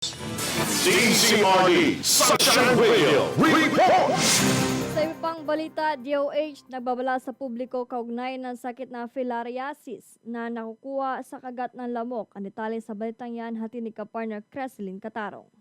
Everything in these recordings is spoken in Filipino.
DCRD Sunshine Radio Report! Sa iba pang balita, DOH nagbabala sa publiko kaugnay ng sakit na filariasis na nakukuha sa kagat ng lamok. Ang detalye sa balitang yan, hati ni kapartner Creslin Catarong.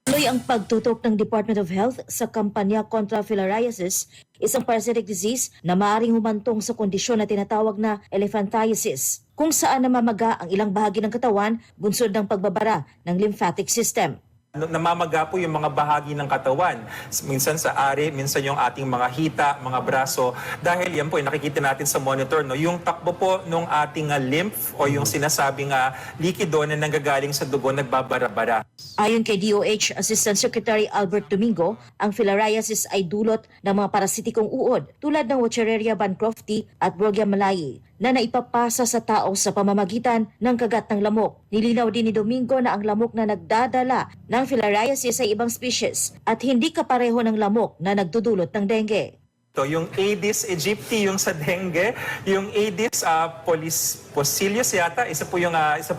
Tuloy ang pagtutok ng Department of Health sa kampanya kontra filariasis, isang parasitic disease na maaaring humantong sa kondisyon na tinatawag na elephantiasis, kung saan namamaga ang ilang bahagi ng katawan bunsod ng pagbabara ng lymphatic system. Namamaga po yung mga bahagi ng katawan. Minsan sa ari, minsan yung ating mga hita, mga braso. Dahil yan po, nakikita natin sa monitor, no? Yung takbo po ng ating lymph o yung sinasabing likido na nanggagaling sa dugo, nagbabara-bara. Ayon kay DOH Assistant Secretary Albert Domingo, ang filariasis ay dulot ng mga parasitikong uod tulad ng Wuchereria bancrofti at Brogia malayi na naipapasa sa tao sa pamamagitan ng kagat ng lamok. Nilinaw din ni Domingo na ang lamok na nagdadala ng filariasis ay ibang species at hindi kapareho ng lamok na nagdudulot ng dengue. Yung Aedes aegypti, yung sa dengue, yung Aedes poecilius yata, isa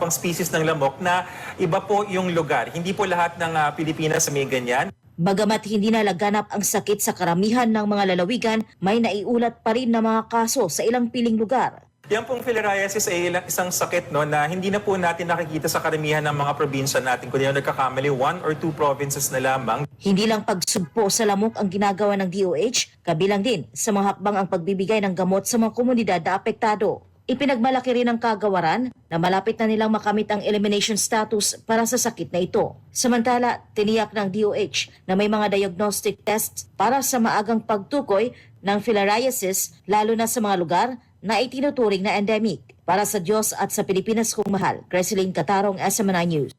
pang species ng lamok na iba po yung lugar. Hindi po lahat ng Pilipinas may ganyan. Bagamat hindi na laganap ang sakit sa karamihan ng mga lalawigan, may naiulat pa rin na mga kaso sa ilang piling lugar. Yan pong filariasis ay isang sakit na hindi na po natin nakikita sa karamihan ng mga probinsya natin. Kung yung nagkakamali, 1 or 2 provinces na lamang. Hindi lang pagsugpo sa lamok ang ginagawa ng DOH, kabilang din sa mga hakbang ang pagbibigay ng gamot sa mga komunidad na apektado. Ipinagmalaki rin ng kagawaran na malapit na nilang makamit ang elimination status para sa sakit na ito. Samantala, tiniyak ng DOH na may mga diagnostic tests para sa maagang pagtukoy ng filariasis lalo na sa mga lugar na itinuturing na endemic. Para sa Diyos at sa Pilipinas kong mahal, Creslin Catarong, SMNI News.